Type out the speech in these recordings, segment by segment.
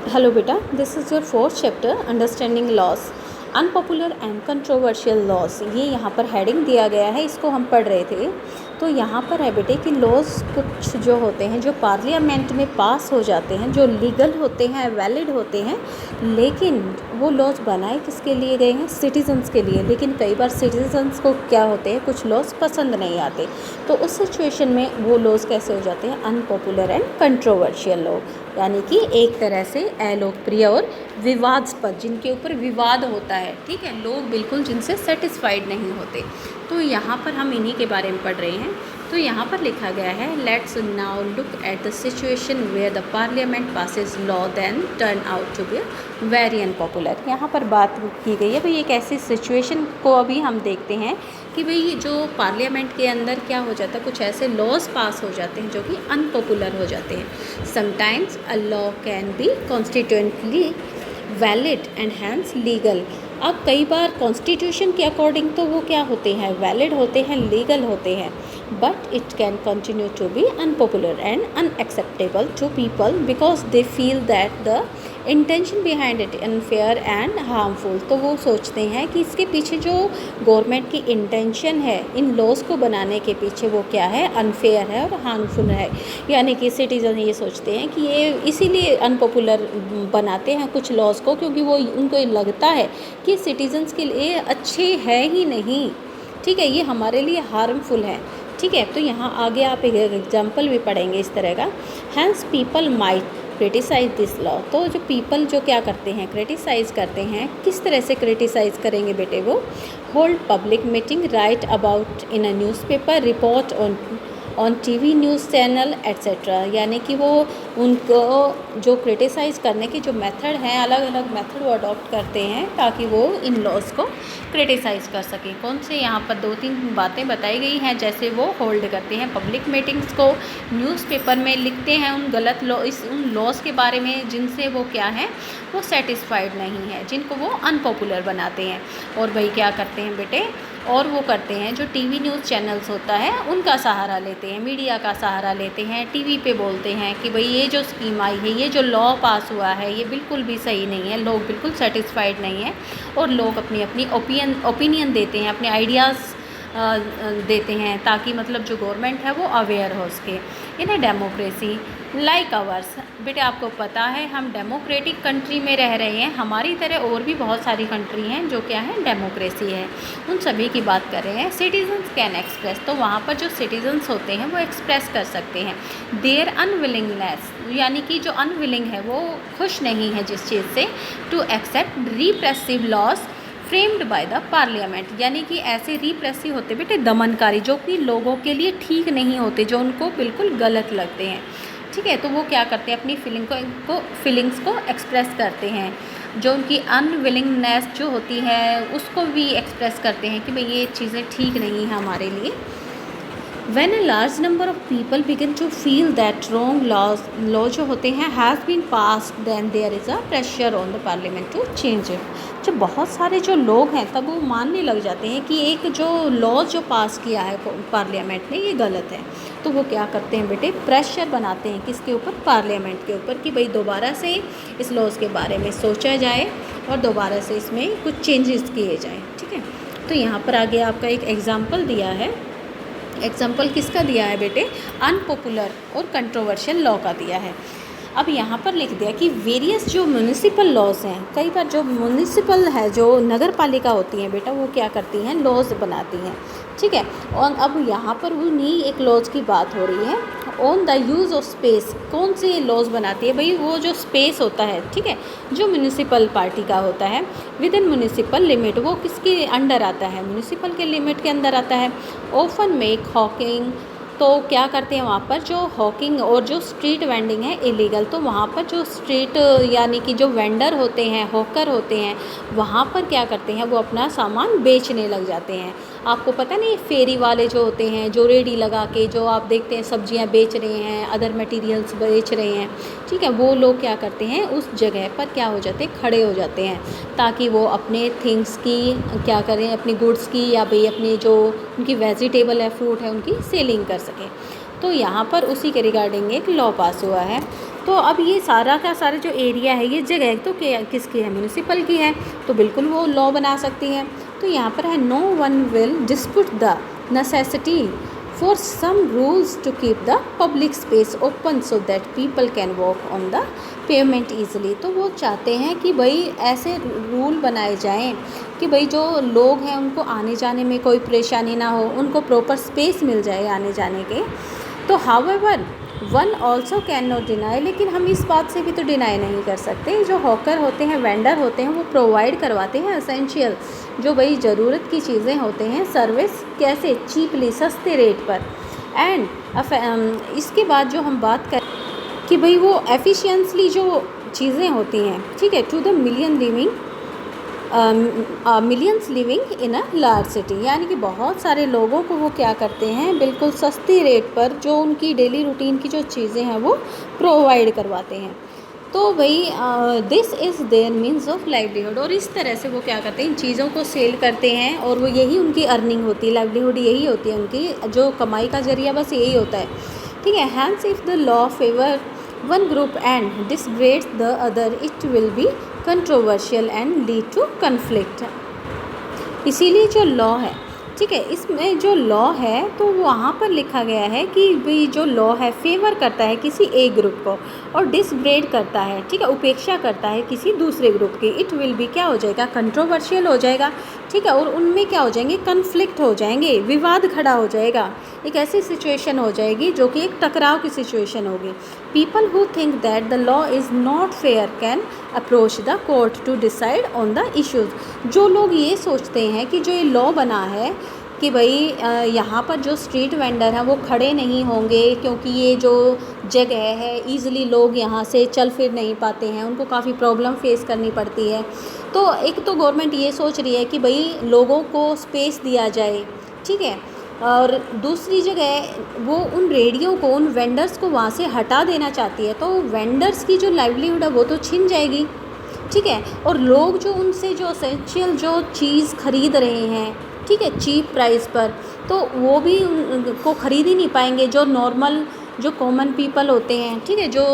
Hello बेटा, this is your fourth chapter understanding loss unpopular and controversial loss. ये यहाँ पर हेडिंग दिया गया है, इसको हम पढ़ रहे थे। तो यहाँ पर है बेटे कि लॉस कुछ जो होते हैं जो पार्लियामेंट में पास हो जाते हैं, जो लीगल होते हैं, वैलिड होते हैं, लेकिन वो लॉस बनाए किसके लिए गए हैं? सिटीजन्स के लिए। लेकिन कई बार सिटीजन्स को क्या होते हैं, कुछ लॉस पसंद नहीं आते, तो उस सिचुएशन में वो लॉस कैसे हो जाते हैं? अनपॉपुलर एंड कंट्रोवर्शियल लॉ, यानी कि एक तरह से अलोकप्रिय और विवादास्पद, जिनके ऊपर विवाद होता है। ठीक है, लोग बिल्कुल जिनसे सेटिस्फाइड नहीं होते। तो यहाँ पर हम इन्हीं के बारे में पढ़ रहे हैं। तो यहाँ पर लिखा गया है, let's now look at the situation where the parliament passes law then turn out to be very unpopular. यहाँ पर बात की गई है भाई एक ऐसी सिचुएशन को अभी हम देखते हैं कि भाई जो पार्लियामेंट के अंदर क्या हो जाता है, कुछ ऐसे लॉज पास हो जाते हैं जो कि अनपॉपुलर हो जाते हैं। Sometimes a law can be constitutionally valid and hence legal. अब कई बार कॉन्स्टिट्यूशन के अकॉर्डिंग तो वो क्या होते हैं? वैलिड होते हैं, लीगल होते हैं, but it can continue to be unpopular and unacceptable to people because they feel that the intention behind it unfair and harmful. तो वो सोचते हैं कि इसके पीछे जो गवर्नमेंट की इंटेंशन है इन लॉज को बनाने के पीछे, वो क्या है? अनफेयर है और हार्मफुल है। यानी कि सिटीजन ये सोचते हैं कि ये इसीलिए अनपॉपुलर बनाते हैं कुछ लॉज को, क्योंकि वो उनको लगता है कि सिटीजन्स के लिए अच्छे है ही नहीं। ठीक है, ये हमारे लिए हार्मफुल है। ठीक है, तो यहाँ आगे आप एक एग्जाम्पल भी पढ़ेंगे इस तरह का। Hence people might criticise this law. तो जो पीपल जो क्या करते हैं? क्रिटिसाइज़ करते हैं। किस तरह से क्रिटिसाइज़ करेंगे बेटे? वो hold public meeting, right about in a newspaper, report on TV news channel etcetera. यानी कि वो उनको जो क्रिटिसाइज़ करने की जो मेथड हैं, अलग अलग मेथड वो अडॉप्ट करते हैं ताकि वो इन लॉज को क्रिटिसाइज़ कर सकें। कौन से? यहाँ पर 2-3 बातें बताई गई हैं। जैसे वो होल्ड करते हैं पब्लिक मीटिंग्स को, न्यूज़पेपर में लिखते हैं उन गलत लॉ उन लॉज के बारे में जिनसे वो क्या है, वो सेटिस्फाइड नहीं है, जिनको वो अनपॉपुलर बनाते हैं। और भाई क्या करते हैं बेटे? और वो करते हैं जो टीवी न्यूज़ चैनल्स होता है उनका सहारा लेते हैं, मीडिया का सहारा लेते हैं, टीवी पे बोलते हैं कि भाई ये जो स्कीम आई है, ये जो लॉ पास हुआ है, ये बिल्कुल भी सही नहीं है, लोग बिल्कुल सेटिस्फाइड नहीं हैं। और लोग अपनी अपनी ओपिनियन देते हैं, अपने आइडियाज़ देते हैं ताकि मतलब जो गवर्नमेंट है वो अवेयर हो उसके। इन ए डेमोक्रेसी लाइक आवर्स, बेटे आपको पता है हम डेमोक्रेटिक कंट्री में रह रहे हैं। हमारी तरह और भी बहुत सारी कंट्री हैं जो क्या है, डेमोक्रेसी है, उन सभी की बात कर रहे हैं। सिटीजन्स कैन एक्सप्रेस, तो वहाँ पर जो सिटीजन्स होते हैं वो एक्सप्रेस कर सकते हैं देयर अनविलिंगनेस, यानी कि जो अनविलिंग है वो खुश नहीं है जिस चीज़ से, to accept repressive laws framed by the parliament. यानी कि ऐसे रिप्रेसिव होते बेटे दमनकारी, जो कि लोगों के लिए ठीक नहीं होते, जो उनको बिल्कुल गलत लगते हैं। ठीक है, तो वो क्या करते हैं? अपनी फीलिंग्स को एक्सप्रेस करते हैं। जो उनकी अनविलिंगनेस जो होती है उसको भी एक्सप्रेस करते हैं कि भाई ये चीज़ें ठीक नहीं हैं हमारे लिए। When a large number of people begin to feel that wrong law जो होते हैं has been passed, then there is a pressure on the parliament to change it। जब बहुत सारे जो लोग हैं तब वो मानने लग जाते हैं कि एक जो लॉ जो पास किया है पार्लियामेंट ने ये गलत है, तो वो क्या करते हैं बेटे? प्रेशर बनाते हैं किसके ऊपर? पार्लियामेंट के ऊपर, कि भाई दोबारा से इस लॉज के बारे में सोचा जाए और दोबारा से इसमें कुछ चेंजेस किए जाएँ। ठीक है, तो यहाँ पर आगे आपका एक एग्ज़ाम्पल दिया है। एग्जाम्पल किसका दिया है बेटे? अनपॉपुलर और कंट्रोवर्शियल लॉ का दिया है। अब यहाँ पर लिख दिया कि वेरियस जो म्यूनिसिपल लॉज हैं, कई बार जो म्यूनिसिपल है, जो नगर पालिका होती हैं बेटा, वो क्या करती हैं? लॉज बनाती हैं। ठीक है, और अब यहाँ पर उन्हीं एक लॉज की बात हो रही है। On the use of space, कौन से लॉज बनाती है भाई? वो जो स्पेस होता है, ठीक है, जो म्यूनिसिपल पार्टी का होता है, विद इन म्यूनिसिपल लिमिट, वो किसके अंडर आता है? म्यूनिसिपल के लिमिट के अंदर आता है। ऑफन मेक हॉकिंग, तो क्या करते हैं वहाँ पर? जो हॉकिंग और जो स्ट्रीट वेंडिंग है इलीगल, तो वहाँ पर जो स्ट्रीट यानी कि जो वेंडर होते हैं, हॉकर होते हैं, वहाँ पर क्या करते हैं? वो अपना सामान बेचने लग जाते हैं। आपको पता नहीं, फेरी वाले जो होते हैं, जो रेडी लगा के जो आप देखते हैं सब्जियां बेच रहे हैं, अदर मटेरियल्स बेच रहे हैं, ठीक है, वो लोग क्या करते हैं? उस जगह पर क्या हो जाते हैं? खड़े हो जाते हैं ताकि वो अपने थिंग्स की क्या करें, अपनी गुड्स की या भाई अपनी जो उनकी वेजिटेबल है, फ्रूट है, उनकी सेलिंग कर सकें। तो यहाँ पर उसी के रिगार्डिंग एक लॉ पास हुआ है। तो अब ये सारा का सारा जो एरिया है, ये जगह तो क्या किसकी है, म्यूनिसिपल की है, तो बिल्कुल वो लॉ बना सकती है। तो यहाँ पर है no one will dispute the necessity for some rules to keep the public space open so that people can walk on the pavement easily. तो वो चाहते हैं कि भाई ऐसे रूल बनाए जाएं कि भाई जो लोग हैं उनको आने जाने में कोई परेशानी ना हो, उनको प्रॉपर स्पेस मिल जाए आने जाने के। तो however one also can not deny, लेकिन हम इस बात से भी तो डिनाई नहीं कर सकते, जो हॉकर होते हैं, वेंडर होते हैं, वो प्रोवाइड करवाते हैं एसेंशियल जो भाई ज़रूरत की चीज़ें होते हैं, सर्विस कैसे, चीपली, सस्ते रेट पर। एंड इसके बाद जो हम बात करें कि भाई वो एफिशिएंटली जो चीज़ें होती हैं, ठीक है, to the millions living in a large city, यानी कि बहुत सारे लोगों को वो क्या करते हैं, बिल्कुल सस्ती रेट पर जो उनकी डेली रूटीन की जो चीज़ें हैं वो प्रोवाइड करवाते हैं। तो भाई this is their means of livelihood, और इस तरह से वो क्या करते हैं, इन चीज़ों को सेल करते हैं और वो यही उनकी अर्निंग होती है, लाइवलीहुड यही होती है उनकी, जो कमाई का जरिया बस यही होता है, ठीक है। Hence if the law favour one group and degrades the other it will be controversial and lead to conflict. इसीलिए जो लॉ है, ठीक है, इसमें जो लॉ है तो वहाँ पर लिखा गया है कि भाई जो लॉ है फेवर करता है किसी एक ग्रुप को और डिसग्रेड करता है, ठीक है, उपेक्षा करता है किसी दूसरे ग्रुप की। इट विल भी क्या हो जाएगा, कंट्रोवर्शियल हो जाएगा, ठीक है, और उनमें क्या हो जाएंगे, कन्फ्लिक्ट हो जाएंगे, विवाद खड़ा हो जाएगा, एक ऐसी सिचुएशन हो जाएगी जो कि एक टकराव की सिचुएशन होगी। People who think that the law is not fair can approach the court to decide on the issues. जो लोग ये सोचते हैं कि जो ये लॉ बना है कि भाई यहाँ पर जो स्ट्रीट वेंडर हैं वो खड़े नहीं होंगे क्योंकि ये जो जगह है ईज़िली लोग यहाँ से चल फिर नहीं पाते हैं, उनको काफ़ी प्रॉब्लम फेस करनी पड़ती है। तो एक तो गवर्नमेंट ये सोच रही है कि भाई लोगों को स्पेस दिया जाए, ठीक है, और दूसरी जगह वो उन रेडियो को, उन वेंडर्स को वहाँ से हटा देना चाहती है, तो वेंडर्स की जो लाइवलीहुड है वो तो छिन जाएगी, ठीक है, और लोग जो उनसे जो एसेंशियल जो चीज़ खरीद रहे हैं, ठीक है, चीप प्राइस पर, तो वो भी उनको ख़रीद ही नहीं पाएंगे। जो नॉर्मल जो कॉमन पीपल होते हैं, ठीक है, जो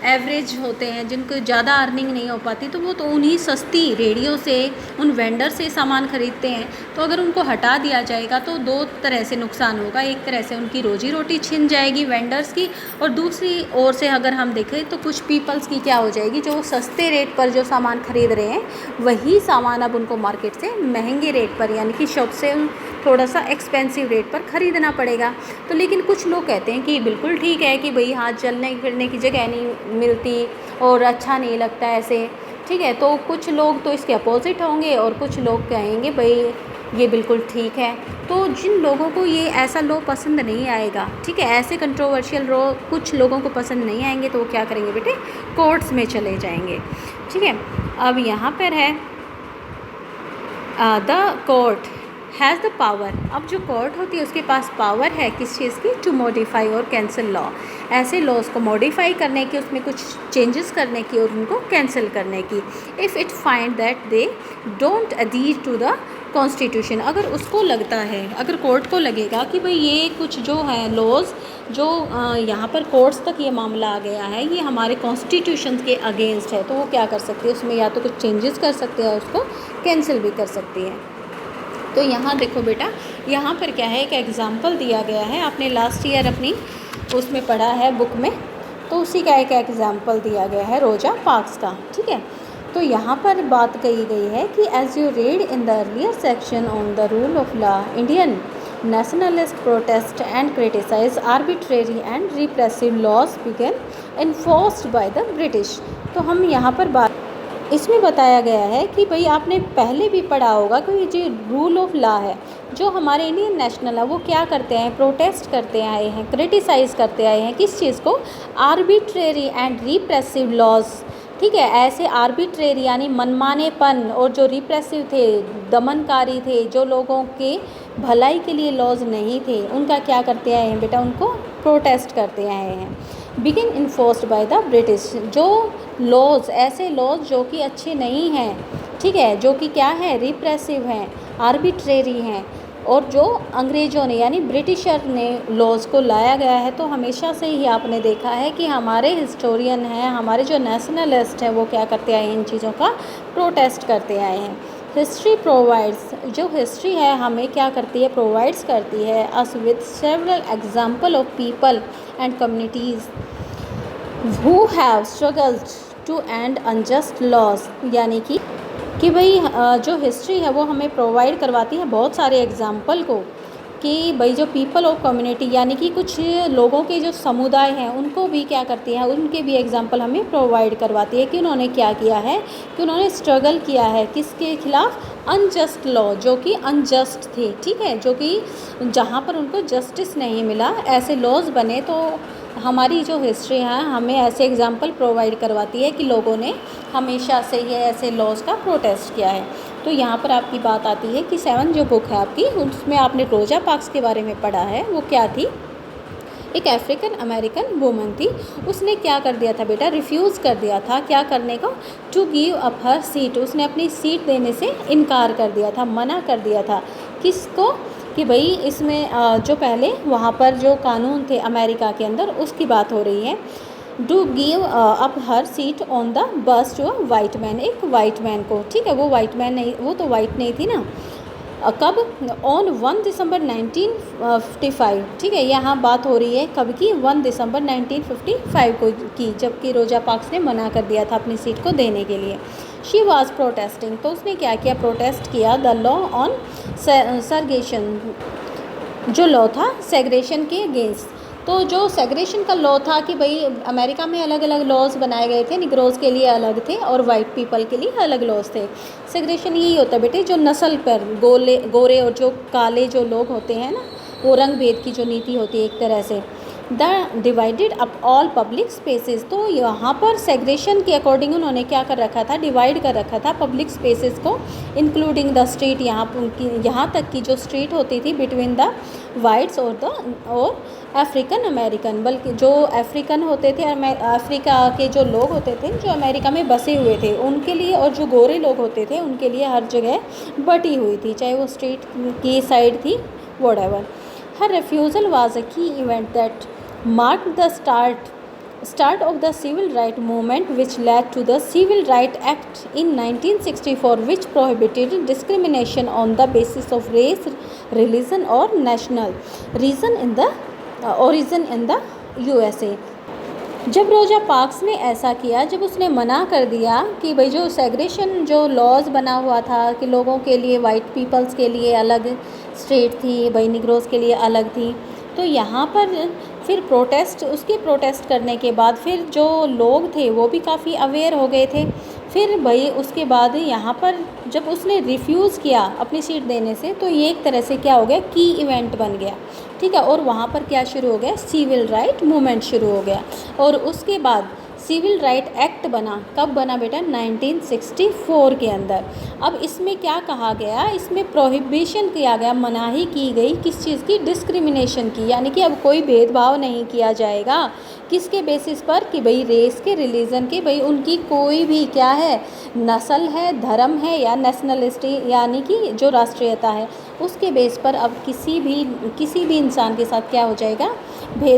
एवरेज होते हैं, जिनको ज़्यादा अर्निंग नहीं हो पाती, तो वो तो उन्हीं सस्ती रेडियो से, उन वेंडर से सामान ख़रीदते हैं। तो अगर उनको हटा दिया जाएगा तो दो तरह से नुकसान होगा, एक तरह से उनकी रोजी रोटी छिन जाएगी वेंडर्स की, और दूसरी ओर से अगर हम देखें तो कुछ पीपल्स की क्या हो जाएगी, जो सस्ते रेट पर जो सामान ख़रीद रहे हैं वही सामान अब उनको मार्केट से महंगे रेट पर, यानी कि शॉप से थोड़ा सा एक्सपेंसिव रेट पर ख़रीदना पड़ेगा। तो लेकिन कुछ लोग कहते हैं कि बिल्कुल ठीक है कि भाई हाँ, चलने फिरने की जगह नहीं मिलती और अच्छा नहीं लगता ऐसे, ठीक है। तो कुछ लोग तो इसके अपोजिट होंगे और कुछ लोग कहेंगे भाई ये बिल्कुल ठीक है। तो जिन लोगों को ये ऐसा लॉ पसंद नहीं आएगा, ठीक है, ऐसे कंट्रोवर्शियल लॉ कुछ लोगों को पसंद नहीं आएंगे, तो वो क्या करेंगे बेटे, कोर्ट्स में चले जाएंगे, ठीक है। अब यहाँ पर है the court has the power. अब जो कोर्ट होती है उसके पास पावर है किस चीज़ की, टू मॉडिफाई और कैंसिल लॉ, ऐसे लॉज को मॉडिफाई करने की, उसमें कुछ चेंजेस करने की और उनको कैंसिल करने की। If it find that they don't adhere to the constitution, अगर उसको लगता है, अगर कोर्ट को लगेगा कि भाई ये कुछ जो है लॉज जो यहाँ पर कोर्ट्स तक ये मामला आ गया है, ये हमारे कॉन्स्टिट्यूशन के अगेंस्ट है, तो वो क्या कर सकती है, उसमें या तो कुछ चेंजेस कर सकते हैं, उसको कैंसिल भी कर सकती है। तो यहाँ देखो बेटा, यहाँ पर क्या है, एक एग्ज़ाम्पल दिया गया है, आपने लास्ट ईयर अपनी उसमें पढ़ा है बुक में, तो उसी का एक एग्ज़ाम्पल दिया गया है रोजा पार्क्स का, ठीक है। तो यहाँ पर बात कही गई है कि as you read in the earlier section on the rule of law, Indian nationalist protest and criticize arbitrary and repressive laws began enforced by the British। तो हम यहाँ पर बात, इसमें बताया गया है कि भाई आपने पहले भी पढ़ा होगा कि जो रूल ऑफ लॉ है, जो हमारे इंडियन नेशनल है, वो क्या करते हैं, प्रोटेस्ट करते आए हैं, क्रिटिसाइज़ करते आए हैं किस चीज़ को, आर्बिट्रेरी एंड रिप्रेसिव लॉज, ठीक है, ऐसे आर्बिट्रेरी यानी मनमानेपन और जो रिप्रेसिव थे, दमनकारी थे, जो लोगों के भलाई के लिए लॉज नहीं थे, उनका क्या करते आए हैं बेटा, उनको प्रोटेस्ट करते आए हैं। Begin enforced by the British, जो लॉज, ऐसे लॉज जो कि अच्छे नहीं हैं, ठीक है, जो कि क्या है, रिप्रेसिव हैं, आर्बिट्रेरी हैं, और जो अंग्रेज़ों ने यानी ब्रिटिशर ने लॉज़ को लाया गया है, तो हमेशा से ही आपने देखा है कि हमारे हिस्टोरियन हैं, हमारे जो नेशनलिस्ट हैं, वो क्या करते आए हैं, इन चीज़ों का प्रोटेस्ट करते आए हैं। हिस्ट्री प्रोवाइड्स, जो हिस्ट्री है हमें क्या करती है, प्रोवाइड्स करती है us with several example of people and communities who have struggled to end unjust laws, यानी कि भाई जो हिस्ट्री है वो हमें प्रोवाइड करवाती है बहुत सारे एग्जाम्पल को, कि भाई जो पीपल ऑफ कम्युनिटी यानी कि कुछ लोगों के जो समुदाय हैं उनको भी क्या करती है, उनके भी एग्जाम्पल हमें प्रोवाइड करवाती है कि उन्होंने क्या किया है, कि उन्होंने स्ट्रगल किया है किसके खिलाफ, अनजस्ट लॉ, जो कि अनजस्ट थे, ठीक है, जो कि जहाँ पर उनको जस्टिस नहीं मिला, ऐसे लॉज बने। तो हमारी जो हिस्ट्री है हमें ऐसे एग्जाम्पल प्रोवाइड करवाती है कि लोगों ने हमेशा से ये ऐसे लॉज का प्रोटेस्ट किया है। तो यहाँ पर आपकी बात आती है कि 7 जो बुक है आपकी, उसमें आपने रोजा पार्क्स के बारे में पढ़ा है। वो क्या थी, एक अफ्रीकन अमेरिकन वूमन थी। उसने क्या कर दिया था बेटा, रिफ्यूज़ कर दिया था क्या करने को, to give up her seat, उसने अपनी सीट देने से इनकार कर दिया था, मना कर दिया था। किसको, कि भाई इसमें जो पहले वहाँ पर जो कानून थे अमेरिका के अंदर, उसकी बात हो रही है। Do give up her seat on the bus to a white man, एक वाइट मैन को, ठीक है, वो वाइट मैन नहीं, वो तो वाइट नहीं थी ना। कब, ऑन 1 दिसंबर 1955, ठीक है, यहाँ बात हो रही है कब की, 1 दिसंबर 1955 को की, जबकि रोजा पार्क्स ने मना कर दिया था अपनी सीट को देने के लिए। शी वॉज प्रोटेस्टिंग, तो उसने क्या किया, प्रोटेस्ट किया द लॉ ऑन सेग्रेगेशन, जो लॉ था सेग्रेशन के अगेंस्ट। तो जो सेग्रेशन का लॉ था कि भाई अमेरिका में अलग अलग लॉज बनाए गए थे, निग्रोज़ के लिए अलग थे और वाइट पीपल के लिए अलग लॉज थे। सेग्रेशन यही होता है बेटे, जो नस्ल पर गोरे और जो काले जो लोग होते हैं ना, वो रंग भेद की जो नीति होती है एक तरह से। The divided up all public spaces, तो यहाँ पर सेग्रेशन के अकॉर्डिंग उन्होंने क्या कर रखा था, डिवाइड कर रखा था पब्लिक स्पेसेस को, इंक्लूडिंग द स्ट्रीट, यहाँ तक की जो स्ट्रीट होती थी बिटवीन द वाइट्स और अफ्रीकन अमेरिकन, बल्कि जो अफ्रीकन होते थे, अफ्रीका के जो लोग होते थे जो अमेरिका में बसे हुए थे उनके लिए, और जो गोरे लोग होते थे उनके लिए हर जगह बटी हुई थी, चाहे वो स्ट्रीट की साइड थी, व्हाटएवर। हर refusal was a key event that marked the start of the civil right movement, which led to the Civil Rights Act in 1964, which prohibited discrimination on the basis of race, religion or national origin in the USA। जब रोजा parks ने ऐसा किया, जब उसने मना कर दिया कि भाई जो सेग्रेशन जो लॉज बना हुआ था कि लोगों के लिए, वाइट पीपल्स के लिए अलग स्टेट थी, भाई निग्रोज़ के लिए अलग थी, तो यहाँ पर फिर प्रोटेस्ट करने के बाद फिर जो लोग थे वो भी काफ़ी अवेयर हो गए थे। फिर भाई उसके बाद यहाँ पर जब उसने रिफ्यूज़ किया अपनी सीट देने से, तो ये एक तरह से क्या हो गया, की इवेंट बन गया, ठीक है, और वहाँ पर क्या शुरू हो गया, सिविल राइट मूवमेंट शुरू हो गया। और उसके बाद सिविल राइट एक्ट बना, कब बना बेटा, 1964 के अंदर। अब इसमें क्या कहा गया, इसमें प्रोहिबिशन किया गया, मनाही की गई किस चीज़ की, डिस्क्रिमिनेशन की, यानी कि अब कोई भेदभाव नहीं किया जाएगा, किसके बेसिस पर, कि भाई रेस के, रिलीजन के, भाई उनकी कोई भी क्या है, नस्ल है, धर्म है या नेशनलिस्टी यानी कि जो राष्ट्रीयता है, उसके बेस पर अब किसी भी इंसान के साथ क्या हो जाएगा, भेद